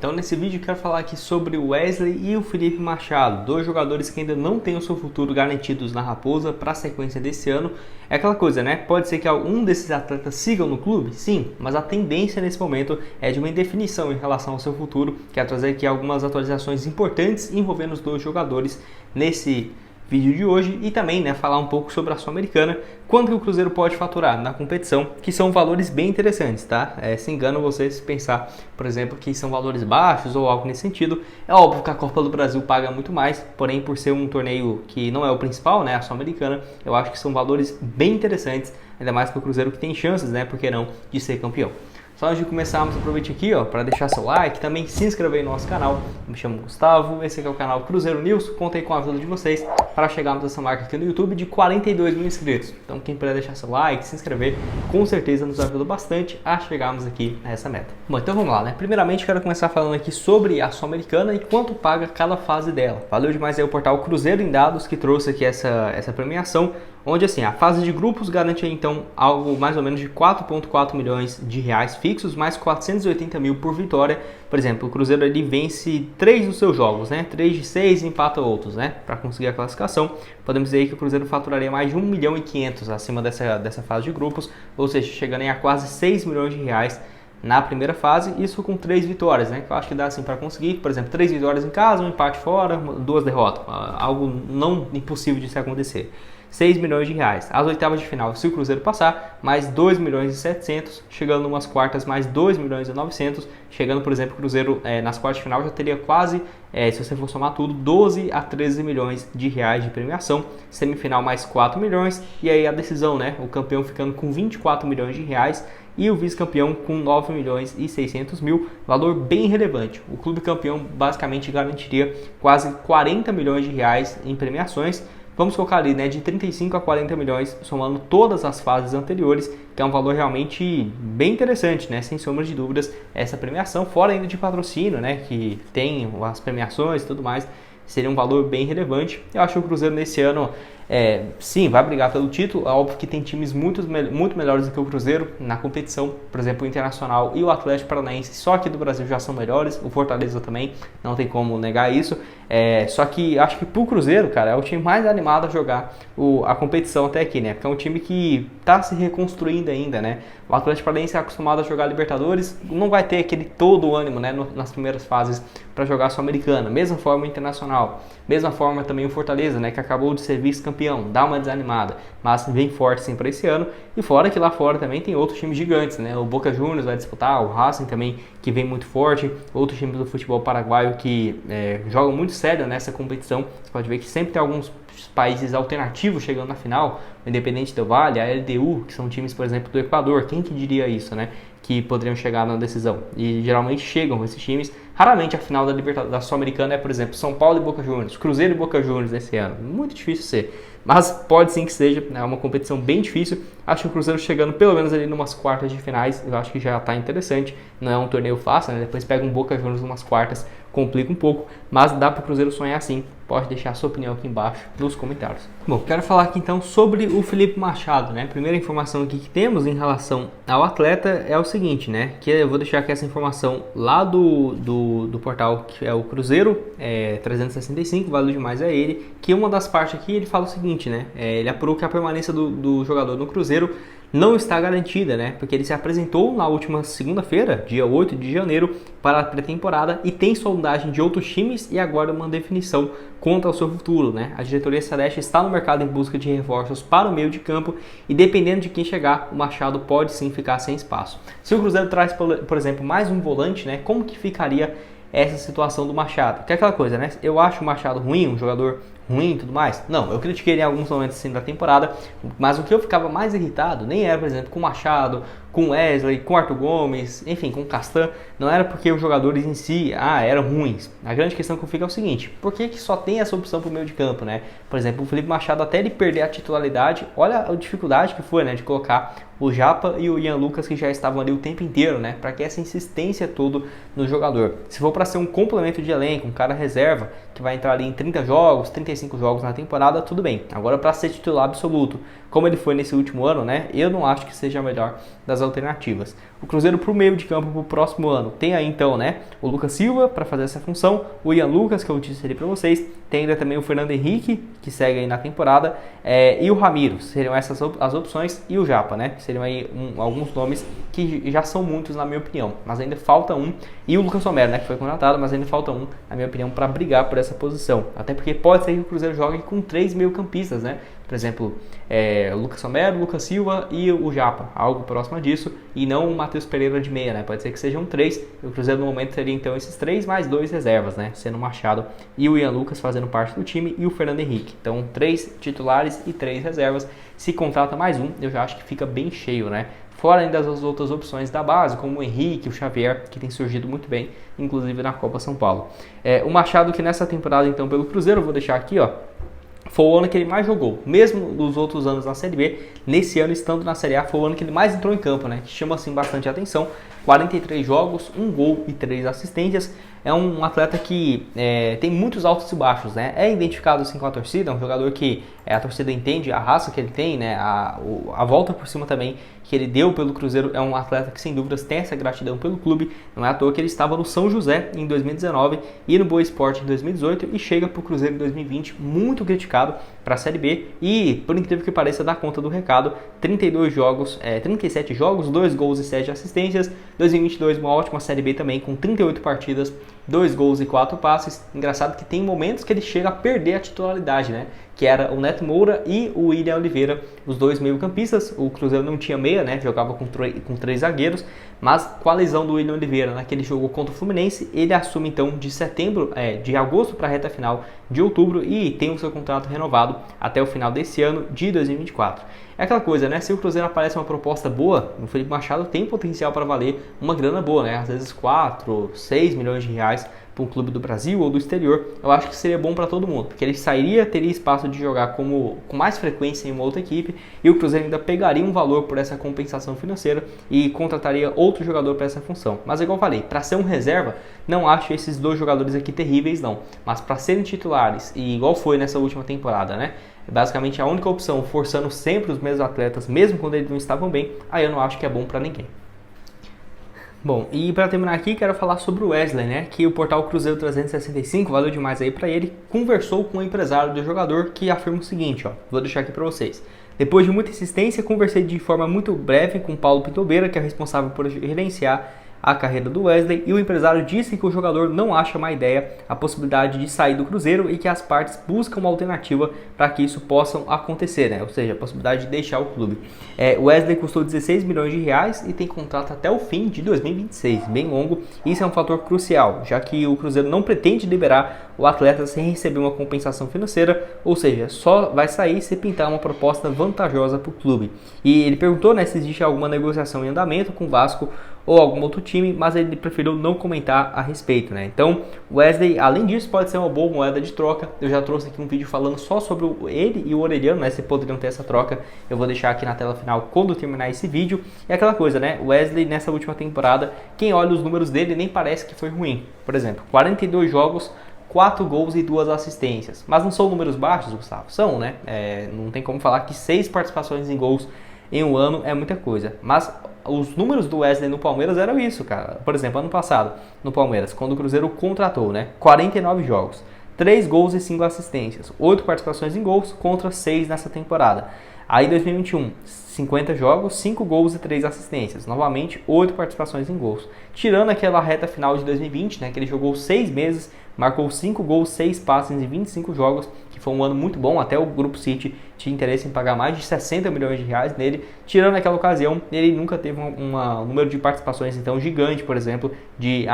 Então nesse vídeo eu quero falar aqui sobre o Wesley e o Felipe Machado, dois jogadores que ainda não têm o seu futuro garantidos na Raposa para a sequência desse ano. É aquela coisa, né? Pode ser que algum desses atletas sigam no clube? Sim, mas a tendência nesse momento é de uma indefinição em relação ao seu futuro. Quero trazer aqui algumas atualizações importantes envolvendo os dois jogadores nesse vídeo de hoje e também, né, falar um pouco sobre a Sul-Americana, quanto que o Cruzeiro pode faturar na competição, que são valores bem interessantes, tá? Se enganam vocês se pensar, por exemplo, que são valores baixos ou algo nesse sentido. É óbvio que a Copa do Brasil paga muito mais, porém por ser um torneio que não é o principal, né, a Sul-Americana, eu acho que são valores bem interessantes, ainda mais para o Cruzeiro que tem chances, né, por que não, de ser campeão. Só antes de começarmos, aproveite aqui para deixar seu like, também se inscrever no nosso canal. Eu me chamo Gustavo, esse aqui é o canal Cruzeiro News. Contei com a ajuda de vocês para chegarmos a essa marca aqui no YouTube de 42 mil inscritos. Então quem puder deixar seu like, se inscrever, com certeza nos ajuda bastante a chegarmos aqui a essa meta. Bom, então vamos lá, né? Primeiramente quero começar falando aqui sobre a Sul-Americana e quanto paga cada fase dela. Valeu demais aí o portal Cruzeiro em Dados que trouxe aqui essa premiação, onde assim, a fase de grupos garante então algo mais ou menos de 4,4 milhões de reais fixos, mais 480 mil por vitória. Por exemplo, o Cruzeiro ele vence 3 dos seus jogos, né? 3 de 6 e empata outros, né? Para conseguir a classificação. Podemos dizer que o Cruzeiro faturaria mais de 1 milhão e 500 acima dessa fase de grupos, ou seja, chegando a quase 6 milhões de reais na primeira fase, isso com 3 vitórias, né? Que eu acho que dá assim para conseguir, por exemplo, 3 vitórias em casa, um empate fora, 2 derrotas, algo não impossível de se acontecer. 6 milhões de reais. As oitavas de final, se o Cruzeiro passar, mais 2 milhões e 700, chegando umas quartas, mais 2 milhões e 900, chegando, por exemplo, o Cruzeiro nas quartas de final já teria quase, se você for somar tudo, 12 a 13 milhões de reais de premiação, semifinal mais 4 milhões, e aí a decisão, né, o campeão ficando com 24 milhões de reais, e o vice-campeão com 9 milhões e 600 mil, valor bem relevante. O clube campeão basicamente garantiria quase 40 milhões de reais em premiações. Vamos colocar ali, né, de 35 a 40 milhões, somando todas as fases anteriores, que é um valor realmente bem interessante, né, sem sombra de dúvidas, essa premiação, fora ainda de patrocínio, né, que tem as premiações e tudo mais, seria um valor bem relevante. Eu acho que o Cruzeiro nesse ano, sim, vai brigar pelo título. É óbvio que tem times muito melhores do que o Cruzeiro na competição. Por exemplo, o Internacional e o Atlético Paranaense, só aqui do Brasil já são melhores. O Fortaleza também, não tem como negar isso. Só que acho que pro Cruzeiro, cara, é o time mais animado a jogar a competição até aqui, né? Porque é um time que tá se reconstruindo ainda, né? O Atlético Paranaense é acostumado a jogar Libertadores, não vai ter aquele todo o ânimo, né, nas primeiras fases para jogar a Sul-Americana. Mesma forma o Internacional, mesma forma também o Fortaleza, né, que acabou de ser vice-campeão, dá uma desanimada, mas vem forte sim para esse ano. E fora que lá fora também tem outros times gigantes, né? O Boca Juniors vai disputar, o Racing também que vem muito forte, outros times do futebol paraguaio que jogam muito sério nessa competição. Você pode ver que sempre tem alguns países alternativos chegando na final, o Independente Del Valle, a LDU, que são times, por exemplo, do Equador. Quem que diria isso, né? Que poderiam chegar na decisão. E geralmente chegam esses times. Raramente a final da Sul-Americana é, por exemplo, São Paulo e Boca Juniors, Cruzeiro e Boca Juniors esse ano. Muito difícil ser. Mas pode sim que seja, é uma competição bem difícil. Acho que o Cruzeiro chegando pelo menos ali numas quartas de finais, eu acho que já está interessante. Não é um torneio fácil, né? Depois pega um Boca Juniors numas quartas, complica um pouco. Mas dá para o Cruzeiro sonhar sim. Pode deixar a sua opinião aqui embaixo nos comentários. Bom, quero falar aqui então sobre o Felipe Machado, né? Primeira informação aqui que temos em relação ao atleta é o seguinte, né? Que eu vou deixar aqui essa informação lá do portal que é o Cruzeiro 365, valeu demais a ele, que uma das partes aqui ele fala o seguinte, né? Ele apurou que a permanência do jogador no Cruzeiro não está garantida, né? Porque ele se apresentou na última segunda-feira, dia 8 de janeiro, para a pré-temporada e tem sondagem de outros times e agora uma definição quanto ao seu futuro, né? A diretoria celeste está no mercado em busca de reforços para o meio de campo e dependendo de quem chegar, o Machado pode sim ficar sem espaço. Se o Cruzeiro traz, por exemplo, mais um volante, né? Como que ficaria essa situação do Machado? Que é aquela coisa, né? Eu acho o Machado ruim, um jogador ruim e tudo mais? Não, eu critiquei ele em alguns momentos assim da temporada, mas o que eu ficava mais irritado nem era, por exemplo, com o Machado, com o Wesley, com o Arthur Gomes, enfim, com o Castan, não era porque os jogadores em si, eram ruins. A grande questão que eu fico é o seguinte, por que só tem essa opção para o meio de campo, né? Por exemplo, o Felipe Machado, até ele perder a titularidade, olha a dificuldade que foi, né, de colocar o Japa e o Ian Lucas, que já estavam ali o tempo inteiro, né, para que essa insistência toda no jogador. Se for para ser um complemento de elenco, um cara reserva, que vai entrar ali em 30 jogos, 35 45 jogos na temporada, tudo bem. Agora, para ser titular absoluto, como ele foi nesse último ano, né, eu não acho que seja a melhor das alternativas. O Cruzeiro para o meio de campo para o próximo ano tem aí então, né, o Lucas Silva para fazer essa função, o Ian Lucas, que eu disse ali para vocês, tem ainda também o Fernando Henrique, que segue aí na temporada, e o Ramiro, seriam essas as opções, e o Japa, né, seriam aí alguns nomes que já são muitos na minha opinião, mas ainda falta um, e o Lucas Romero, né, que foi contratado, mas ainda falta um, na minha opinião, para brigar por essa posição, até porque pode ser que o Cruzeiro jogue com 3 meio-campistas, né, por exemplo, o Lucas Romero, o Lucas Silva e o Japa, algo próximo disso, e não o Matheus Pereira de meia, né? Pode ser que sejam 3, e o Cruzeiro no momento teria então esses 3 mais 2 reservas, né? Sendo o Machado e o Ian Lucas fazendo parte do time e o Fernando Henrique. Então 3 titulares e 3 reservas. Se contrata mais um, eu já acho que fica bem cheio, né? Fora ainda das outras opções da base, como o Henrique, o Xavier, que tem surgido muito bem, inclusive na Copa São Paulo. O Machado, que nessa temporada então pelo Cruzeiro, eu vou deixar aqui, ó, foi o ano que ele mais jogou, mesmo nos outros anos na Série B, nesse ano estando na Série A foi o ano que ele mais entrou em campo, né? Que chama assim bastante atenção, 43 jogos, 1 gol e 3 assistências, é um atleta que tem muitos altos e baixos, né? É identificado assim com a torcida, é um jogador que a torcida entende a raça que ele tem, né? A volta por cima também que ele deu pelo Cruzeiro, é um atleta que sem dúvidas tem essa gratidão pelo clube, não é à toa que ele estava no São José em 2019 e no Boa Esporte em 2018 e chega para o Cruzeiro em 2020 muito criticado para a Série B e, por incrível que pareça, dá conta do recado, 37 jogos, 2 gols e 7 assistências, 2022 uma ótima Série B também com 38 partidas, 2 gols e 4 passes. Engraçado que tem momentos que ele chega a perder a titularidade, né? Que era o Neto Moura e o William Oliveira, os dois meio-campistas. O Cruzeiro não tinha meia, né? Jogava com 3 zagueiros, mas com a lesão do William Oliveira naquele jogo contra o Fluminense, ele assume então de agosto para a reta final de outubro e tem o seu contrato renovado até o final desse ano de 2024. É aquela coisa, né? Se o Cruzeiro aparece uma proposta boa, o Felipe Machado tem potencial para valer uma grana boa, né? Às vezes 4, 6 milhões de reais para um clube do Brasil ou do exterior. Eu acho que seria bom para todo mundo, porque ele teria espaço de jogar com mais frequência em uma outra equipe e o Cruzeiro ainda pegaria um valor por essa compensação financeira e contrataria outro jogador para essa função. Mas igual eu falei, para ser um reserva, não acho esses 2 jogadores aqui terríveis não, mas para serem titulares, e igual foi nessa última temporada, né? Basicamente a única opção, forçando sempre os mesmos atletas, mesmo quando eles não estavam bem, aí eu não acho que é bom para ninguém. Bom, e para terminar aqui, quero falar sobre o Wesley, né? Que o portal Cruzeiro 365, valeu demais aí para ele, conversou com o empresário do jogador que afirma o seguinte, ó, vou deixar aqui para vocês. Depois de muita insistência, conversei de forma muito breve com o Paulo Pintobeira, que é responsável por gerenciar a carreira do Wesley, e o empresário disse que o jogador não acha má ideia a possibilidade de sair do Cruzeiro e que as partes buscam uma alternativa para que isso possa acontecer, né? Ou seja, a possibilidade de deixar o clube. O Wesley custou 16 milhões de reais e tem contrato até o fim de 2026, bem longo. Isso é um fator crucial, já que o Cruzeiro não pretende liberar o atleta sem receber uma compensação financeira, ou seja, só vai sair se pintar uma proposta vantajosa para o clube. E ele perguntou, né, se existe alguma negociação em andamento com o Vasco ou algum outro time, mas ele preferiu não comentar a respeito, né? Então, Wesley, além disso, pode ser uma boa moeda de troca. Eu já trouxe aqui um vídeo falando só sobre ele e o Orelhano, né? Se poderiam ter essa troca, eu vou deixar aqui na tela final quando terminar esse vídeo. E aquela coisa, né? Wesley, nessa última temporada, quem olha os números dele nem parece que foi ruim. Por exemplo, 42 jogos, 4 gols e 2 assistências. Mas não são números baixos, Gustavo? São, né? Não tem como falar que 6 participações em gols em um ano é muita coisa. Mas os números do Wesley no Palmeiras eram isso, cara. Por exemplo, ano passado, no Palmeiras, quando o Cruzeiro contratou, né? 49 jogos, 3 gols e 5 assistências, 8 participações em gols contra 6 nessa temporada. Aí 2021, 50 jogos, 5 gols e 3 assistências. Novamente, 8 participações em gols. Tirando aquela reta final de 2020, né, que ele jogou 6 meses, marcou 5 gols, 6 passes em 25 jogos, que foi um ano muito bom. Até o Grupo City tinha interesse em pagar mais de 60 milhões de reais nele. Tirando aquela ocasião, ele nunca teve um número de participações então gigante, por exemplo, de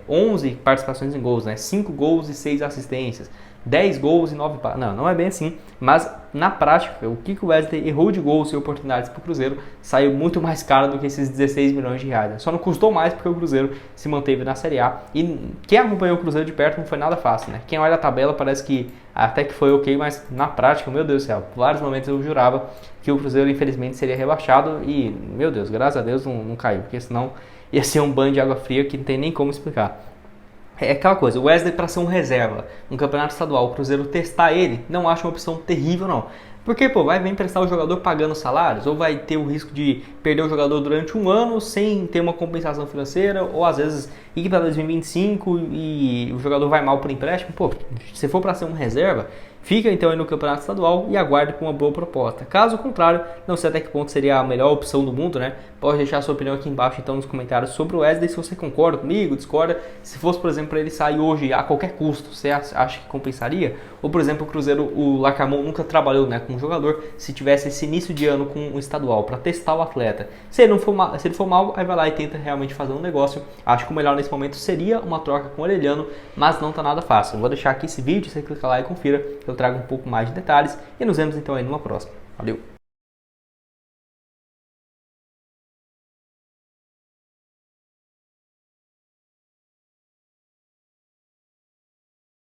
11 participações em gols, né, 5 gols e 6 assistências. 10 gols e 9 passes. Não é bem assim, mas na prática, o que o Wesley errou de gols e oportunidades para o Cruzeiro saiu muito mais caro do que esses 16 milhões de reais. Só não custou mais porque o Cruzeiro se manteve na Série A. E quem acompanhou o Cruzeiro de perto não foi nada fácil, né? Quem olha a tabela parece que até que foi ok, mas na prática, meu Deus do céu, por vários momentos eu jurava que o Cruzeiro infelizmente seria rebaixado e, meu Deus, graças a Deus não caiu, porque senão ia ser um banho de água fria que não tem nem como explicar. É aquela coisa, o Wesley para ser um reserva, um campeonato estadual, o Cruzeiro testar ele, não acho uma opção terrível não. Porque, pô, vai emprestar o jogador pagando salários, ou vai ter o risco de perder o jogador durante um ano sem ter uma compensação financeira, ou às vezes ir para 2025 e o jogador vai mal por empréstimo. Pô, se for para ser um reserva, fica então aí no campeonato estadual e aguarde com uma boa proposta. Caso contrário, não sei até que ponto seria a melhor opção do mundo, né? Pode deixar a sua opinião aqui embaixo então nos comentários sobre o Wesley, se você concorda comigo, discorda. Se fosse, por exemplo, para ele sair hoje a qualquer custo, você acha que compensaria? Ou, por exemplo, o Cruzeiro, o Larcamon nunca trabalhou, né, com um jogador, se tivesse esse início de ano com um estadual para testar o atleta. Se ele for mal, aí vai lá e tenta realmente fazer um negócio. Acho que o melhor nesse momento seria uma troca com o Aureliano, mas não tá nada fácil. Eu vou deixar aqui esse vídeo, você clica lá e confira, eu trago um pouco mais de detalhes e nos vemos então aí numa próxima. Valeu!